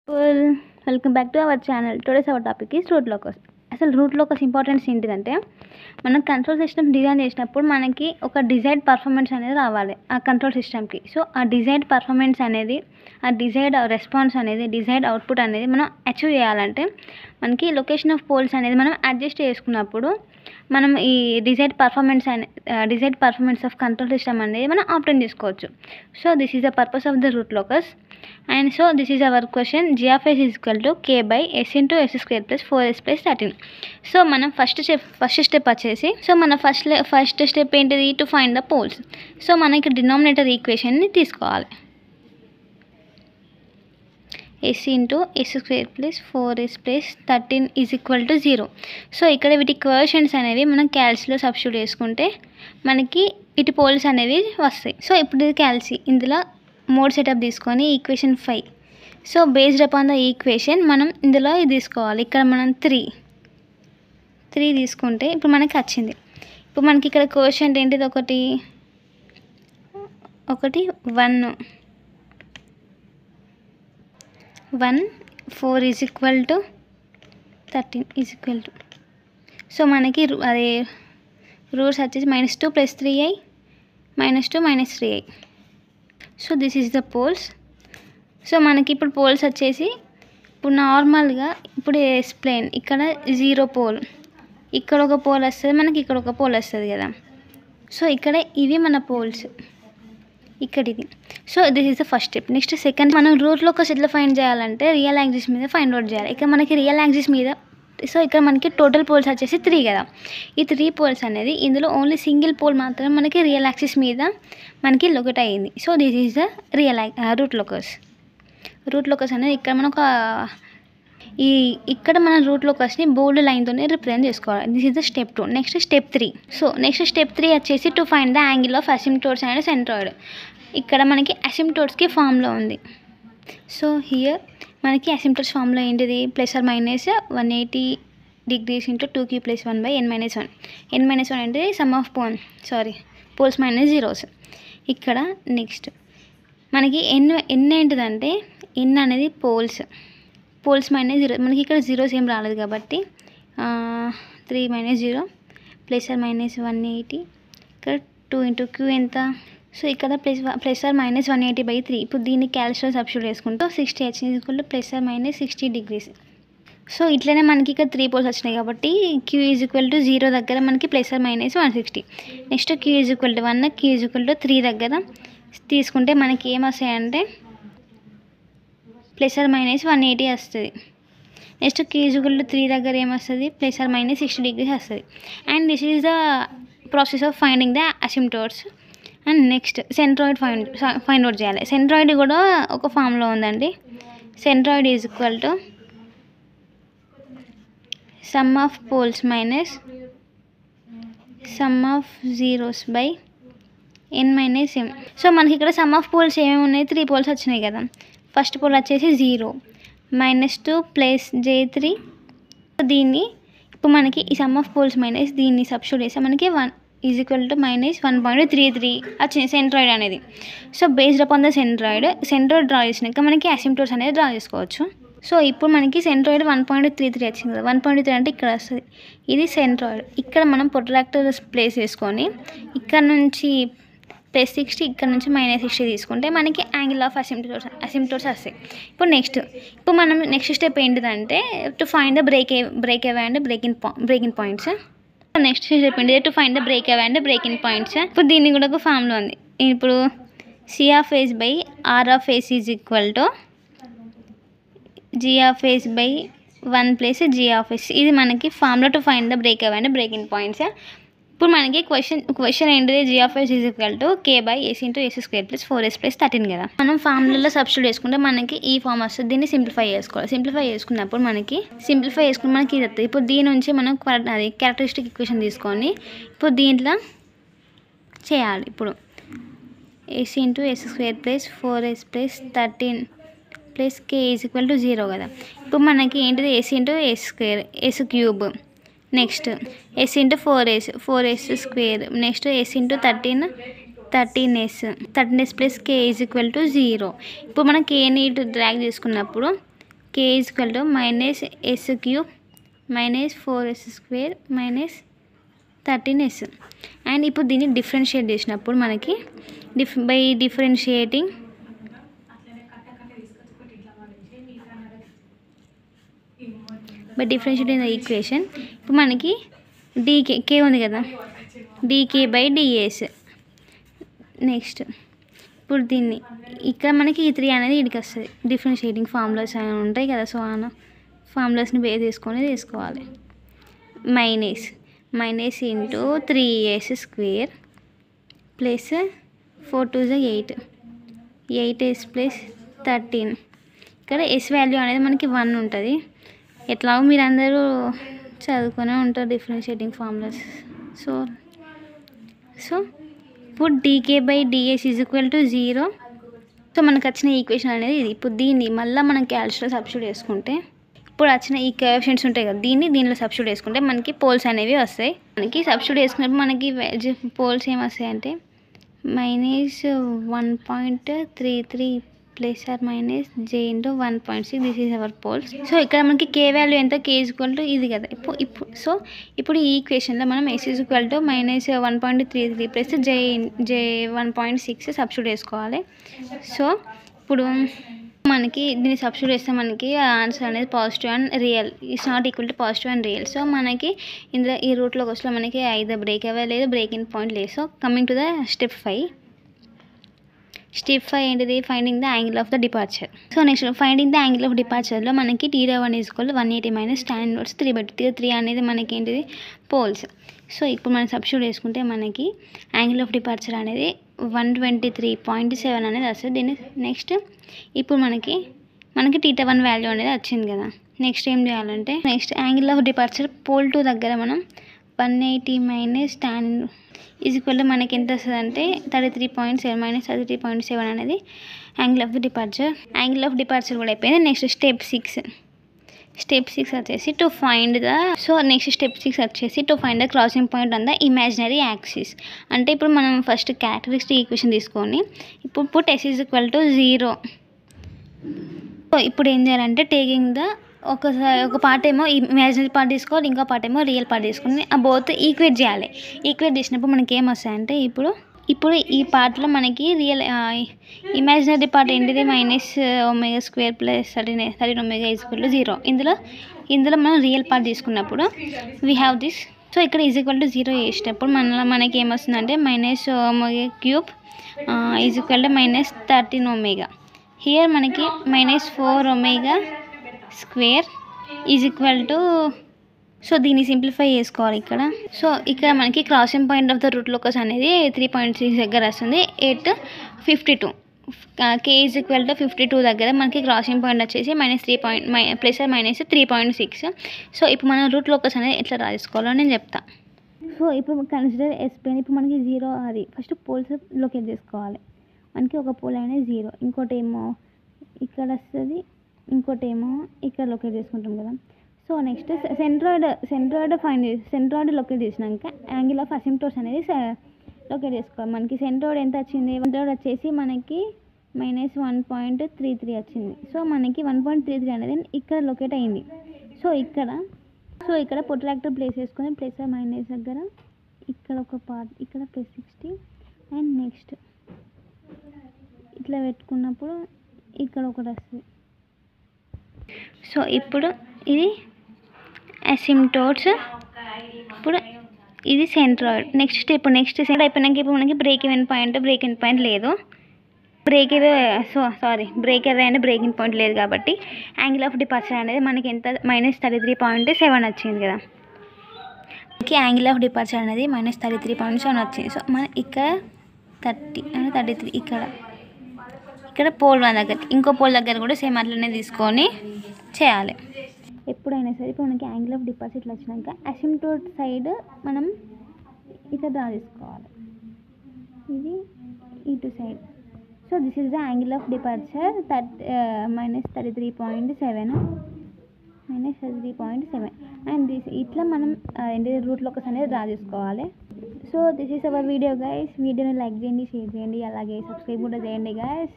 Well, welcome back to our channel. Today's our topic is root locus. అసలు route locus importance ఏంటిదంటే మనం control system design చేసినప్పుడు మనకి ఒక డిజైర్డ్ పర్ఫార్మెన్స్ అనేది రావాలి ఆ కంట్రోల్ సిస్టమ్కి. సో ఆ డిజైర్డ్ పర్ఫార్మెన్స్ అనేది, ఆ డిజైర్డ్ రెస్పాన్స్ అనేది, డిజైర్డ్ అవుట్పుట్ అనేది మనం అచీవ్ చేయాలంటే మనకి లొకేషన్ ఆఫ్ పోల్స్ అనేది మనం అడ్జస్ట్ చేసుకున్నప్పుడు మనం ఈ desired performance of control system అనేది మనం ఆప్టైన్ చేసుకోవచ్చు. So this is the purpose of the root locus. And so this is our question. G of s is equal to k by s into s square plus 4s plus 13. So మనం first step వచ్చేసి, so మన first step ఏంటిది, to find the poles. So మనకి denominator ఈక్వేషన్ని తీసుకోవాలి. s into s square plus 4s plus 13 is equal to 0. So ఇక్కడ వీటి coefficients అనేవి మనం క్యాల్సిలో సబ్స్టిట్యూట్ చేసుకుంటే మనకి వీటి పోల్స్ అనేవి వస్తాయి. సో ఇప్పుడు ఇది క్యాల్సి, ఇందులో మోడ్ సెటప్ తీసుకొని equation 5. So based upon the equation మనం ఇందులో ఇది తీసుకోవాలి. ఇక్కడ మనం 3 తీసుకుంటే ఇప్పుడు మనకి వచ్చింది. ఇప్పుడు మనకి ఇక్కడ కోఎఫిషియంట్ ఏంటిది, ఒకటి 1 4 is equal to 13 is equal to, so మనకి అదే రూట్స్ వచ్చేసి -2 + 3i -2 -3i. So this is the poles. So మనకి ఇప్పుడు పోల్స్ వచ్చేసి, ఇప్పుడు నార్మల్గా ఇప్పుడు ఎక్స్ప్లెయిన్, ఇక్కడ 0 పోల్, ఇక్కడ ఒక పోల్ వస్తుంది మనకి, ఇక్కడ ఒక పోల్ వస్తుంది కదా. సో ఇక్కడ ఇవి మన పోల్స్, ఇక్కడ ఇది. So this is the first step. Next second, మనం రూట్ లోకస్ ఎట్లా ఫైండ్ చేయాలంటే రియల్ యాక్సిస్ మీద ఫైండ్ అవుట్ చేయాలి. ఇక్కడ మనకి రియల్ యాక్సిస్ మీద, సో ఇక్కడ మనకి టోటల్ పోల్స్ వచ్చేసి 3 కదా. ఈ 3 పోల్స్ అనేది ఇందులో ఓన్లీ సింగిల్ పోల్ మాత్రమే మనకి రియల్ యాక్సిస్ మీద మనకి లొకేట్ అయ్యింది. So this is the root locus. Root locus అనేది ఇక్కడ మనం ఇక్కడ మన రూట్ లోకస్ని బోల్డ్ లైన్తోనే రిప్రజెంట్ చేసుకోవాలి. This is the step 2. Next step 3. So next step 3 వచ్చేసి to find the angle of asymptotes and centroid. ఇక్కడ మనకి అసిమ్ప్టోట్స్కి ఫామ్లో ఉంది. సో హియర్ మనకి అసిమ్ప్టోట్స్ ఫామ్లో ఏంటిది, +or- 180 degrees into 2q + 1 by n - 1. n - 1 అంటే sum of poles minus zeros. ఇక్కడ నెక్స్ట్ మనకి ఎన్ ఏంటిదంటే, ఎన్ అనేది పోల్స్ -0. మనకి ఇక్కడ జీరోస్ ఏం రాలేదు కాబట్టి 3 - 0 +or-180, ఇక్కడ 2 × q ఎంత, సో ఇక్కడ +or-180/3. ఇప్పుడు దీన్ని క్యాల్సిలో సబ్స్టిట్యూట్ చేసుకుంటూ 60h = +or-60 degrees. సో ఇట్లనే మనకి ఇక్కడ 3 పోల్స్ వచ్చినాయి కాబట్టి q = 0 దగ్గర మనకి +or-160. నెక్స్ట్ q = 1, q = 3 దగ్గర తీసుకుంటే మనకి ఏమొస్తాయంటే +or-180 వస్తుంది. నెక్స్ట్ q = 3 దగ్గర ఏమొస్తుంది, +or-60 degrees వస్తుంది. And this is the process of finding the asymptotes. And next centroid find out చేయాలి. సెంట్రాయిడ్ కూడా ఒక ఫామ్లో ఉందండి. Centroid is equal to sum of poles minus sum of zeros by n - m. So మనకి ఇక్కడ some of poles ఏమేమి ఉన్నాయి, 3 poles వచ్చినాయి కదా. ఫస్ట్ పోల్ వచ్చేసి 0, -2 + j3. దీన్ని ఇప్పుడు మనకి ఈ సమ్ ఆఫ్ పోల్స్ మైనస్ దీన్ని సబ్స్టిట్యూట్ చేస్తే మనకి 1 = -1.33 వచ్చింది సెంట్రాయిడ్ అనేది. So based upon the centroid draw చేసినాక మనకి అసిమ్ప్టోట్స్ అనేది డ్రా చేసుకోవచ్చు. సో ఇప్పుడు మనకి సెంట్రాయిడ్ 1.33 వచ్చింది కదా. 1.3 అంటే ఇక్కడ వస్తుంది, ఇది సెంట్రాయిడ్. ఇక్కడ మనం ప్రొట్రాక్టర్ ప్లేస్ చేసుకొని ఇక్కడ నుంచి +60, ఇక్కడ నుంచి -60 తీసుకుంటే మనకి యాంగిల్ ఆఫ్ అసిమ్ప్టోట్స్ వస్తాయి. ఇప్పుడు మనం నెక్స్ట్ స్టెప్ ఏంటిదంటే to find the break away and breaking points. Next step ఏంటిది, to find the break away and breaking points. ఇప్పుడు దీన్ని కూడా ఒక ఫామ్లో ఉంది. ఇప్పుడు C/R/S is equal to G/1 + G/S. ఇది మనకి formula to find the break away and breaking points. ఇప్పుడు మనకి క్వశ్చన్ ఏంటిది, G/S is equal to k by s into s square plus 4s plus 13 కదా. మనం ఫార్ములాలో సబ్స్టిట్యూట్ చేసుకుంటే మనకి ఈ ఫామ్ వస్తుంది. దీన్ని సింప్లిఫై చేసుకోవాలి. సింప్లిఫై చేసుకుని మనకి ఇది వస్తుంది. ఇప్పుడు దీని నుంచి మనం అది క్యారెక్టరిస్టిక్ ఈక్వేషన్ తీసుకొని ఇప్పుడు దీంట్లో చేయాలి. ఇప్పుడు s into s square plus 4s plus 13 plus k = 0 కదా. ఇప్పుడు మనకి ఏంటిది, s into s square, s cube, next s into 4s square, next s into 13s plus k = 0. ఇప్పుడు మనం kని డ్రాగ్ చేసుకున్నప్పుడు k is equal to minus s cube minus 4s square minus 13s. And ఇప్పుడు దీన్ని differentiate చేసినప్పుడు మనకి by differentiating the equation ఇప్పుడు మనకి dk k ఉంది కదా, dk బై ds. నెక్స్ట్ ఇప్పుడు దీన్ని ఇక్కడ మనకి ఈ 3 అనేది ఇడికి వస్తుంది. డిఫరెన్షియేటింగ్ ఫార్ములాస్ అని ఉంటాయి కదా, సో ఆ ఫార్ములాస్ని బేస్ చేసుకొని తీసుకోవాలి. Minus into 3s square plus 4 2 8, 8s plus 13. ఇక్కడ ఎస్ వాల్యూ అనేది మనకి 1 ఉంటుంది. ఎట్లాగో మీరు అందరూ చదువుకునే ఉంటారు డిఫరెన్షియేటింగ్ ఫార్ములాస్. సో ఇప్పుడు dk by ds is equal to 0. So మనకు వచ్చిన ఈక్వేషన్ అనేది ఇది. ఇప్పుడు దీన్ని మళ్ళీ మనం క్యాల్సిలో సబ్స్టిట్యూట్ చేసుకుంటే ఇప్పుడు వచ్చిన ఈ కోఎఫిషియెంట్స్ ఉంటాయి కదా, దీనిలో సబ్స్టిట్యూట్ చేసుకుంటే మనకి పోల్స్ అనేవి వస్తాయి. మనకి సబ్స్టిట్యూట్ చేసుకున్నప్పుడు మనకి పోల్స్ ఏమి వస్తాయి అంటే -1.33 plus or minus j into 1.6. This is our poles. So ఇక్కడ మనకి k వాల్యూ ఎంత, k ఈజ్ ఈక్వల్ టు ఇది కదా. ఇప్పుడు ఈ ఈక్వేషన్లో మనం s is equal to -1.33 plus j 1.6 substitute చేసుకోవాలి. సో ఇప్పుడు మనకి దీన్ని సబ్స్టిట్యూట్ చేస్తే మనకి ఆన్సర్ అనేది positive and real is not equal to positive and real. So మనకి ఇందులో ఈ రూట్లోకి వస్తే మనకి ఐదర్ బ్రేక్ అవ్వలేదు, బ్రేకింగ్ పాయింట్ లేదు. So coming to the step 5 ఏంటిది, finding the angle of the departure. So next finding the angle of డిపార్చర్లో మనకి θ1 is equal 180 minus tan inverse 3/2. 3 అనేది మనకి ఏంటిది, పోల్స్. సో ఇప్పుడు మనం సబ్స్టిట్యూట్ చేసుకుంటే మనకి యాంగిల్ ఆఫ్ డిపార్చర్ అనేది 123.7 అనేది వస్తుంది. దీన్ని నెక్స్ట్ ఇప్పుడు మనకి θ1 వాల్యూ అనేది వచ్చింది కదా. నెక్స్ట్ ఏం చేయాలంటే next angle of departure pole 2 దగ్గర మనం 180 minus tan is equal to మనకి ఎంత వస్తుంది అంటే 33.7 మైనస్ 33.7 అనేది angle of the departure. Angle of departure కూడా అయిపోయింది. నెక్స్ట్ స్టెప్ 6 వచ్చేసి to find the crossing point on the imaginary axis. అంటే ఇప్పుడు మనం ఫస్ట్ క్యారెక్టరిస్టిక్ ఈక్వేషన్ తీసుకొని ఇప్పుడు put s is equal to 0. So ఇప్పుడు ఏం చేయాలంటే టేకింగ్ ద ఒక పార్ట్ ఏమో ఇమాజినరీ పార్ట్ తీసుకోవాలి, ఇంకో పార్ట్ ఏమో రియల్ పార్ట్ తీసుకొని ఆ బోత్ ఈక్వేట్ చేయాలి. ఈక్వేట్ చేసినప్పుడు మనకి ఏమొస్తాయంటే ఇప్పుడు ఈ పార్ట్లో మనకి రియల్ ఇమాజినరీ పార్ట్ ఏంటిది -ω² ప్లస్ 13ω ఈజ్ ఈక్వల్ టు 0. ఇందులో మనం రియల్ పార్ట్ తీసుకున్నప్పుడు వీ హ్యావ్ దిస్. సో ఇక్కడ ఈజ్ ఈక్వల్ టు 0 చేసినప్పుడు మనకి ఏమొస్తుందంటే -ω³ ఈజ్ ఈక్వల్ టు -13ω. హియర్ మనకి -4ω² ఈజ్ ఈక్వల్ టు, సో దీన్ని సింప్లిఫై చేసుకోవాలి ఇక్కడ. సో ఇక్కడ మనకి crossing point of the root locus అనేది 3.6 దగ్గర వస్తుంది. 852 k ఈజ్ ఈక్వల్ టు 52 దగ్గర మనకి క్రాసింగ్ పాయింట్ వచ్చేసి -3.6. సో ఇప్పుడు మనం రూట్ లోకస్ అనేది ఎట్లా రాసుకోవాలో నేను చెప్తా. సో ఇప్పుడు కన్సిడర్ ఎస్ ప్లేన్. ఇప్పుడు మనకి 0 అది ఫస్ట్ పోల్స్ లొకేట్ చేసుకోవాలి. మనకి ఒక పోల్ అనేది 0, ఇంకోటి ఏమో ఇక్కడ వస్తుంది, ఇంకోటి ఏమో ఇక్కడ లొకేట్ చేసుకుంటాం కదా. సో నెక్స్ట్ సెంట్రాయిడ్ లొకేట్ చేసినాక యాంగిల్ ఆఫ్ అసిమ్ప్టోట్స్ అనేది లొకేట్ చేసుకోవాలి. మనకి సెంట్రాయిడ్ ఎంత వచ్చింది, సెంట్రాయిడ్ వచ్చేసి మనకి -1.33 వచ్చింది. సో మనకి 1.33 అనేది ఇక్కడ లొకేట్ అయింది. సో ఇక్కడ ప్రొట్రాక్టర్ ప్లేస్ చేసుకొని ప్లస్ మైనస్ దగ్గర ఇక్కడ ఒక పార్ట్, ఇక్కడ +60 అండ్ నెక్స్ట్ ఇట్లా పెట్టుకున్నప్పుడు ఇక్కడ ఒకటి వస్తుంది. సో ఇప్పుడు ఇది అసిమ్ప్టోట్స్, ఇప్పుడు ఇది సెంట్రాయిడ్. నెక్స్ట్ సెంట్రాయిడ్ అయిపోయినాక ఇప్పుడు మనకి బ్రేక్ ఈవెన్ పాయింట్ లేదు, break away and breaking point లేదు కాబట్టి యాంగిల్ ఆఫ్ డిపార్చర్ అనేది మనకి ఎంత -33.7 వచ్చింది కదా. మనకి యాంగిల్ ఆఫ్ డిపార్చర్ అనేది -33.7 వచ్చింది. సో మన ఇక్కడ 33 ఇక్కడ పోల్ 1 దగ్గర, ఇంకో పోల్ దగ్గర కూడా సేమ్ అట్లనే తీసుకొని చేయాలి. ఎప్పుడైనా సరే ఇప్పుడు మనకి యాంగిల్ ఆఫ్ డిపార్చర్ ఇట్లా వచ్చినాక అసిమ్ప్టోట్ సైడ్ మనం ఇట్లా డ్రా చేసుకోవాలి, ఇది ఇటు side. So this is the angle of departure -33.7 and this ఇట్లా మనం రూట్ లోకస్ అనేది డ్రా చేసుకోవాలి. So this is our video guys. వీడియోని లైక్ చేయండి, షేర్ చేయండి, అలాగే సబ్స్క్రైబ్ కూడా చేయండి గైస్.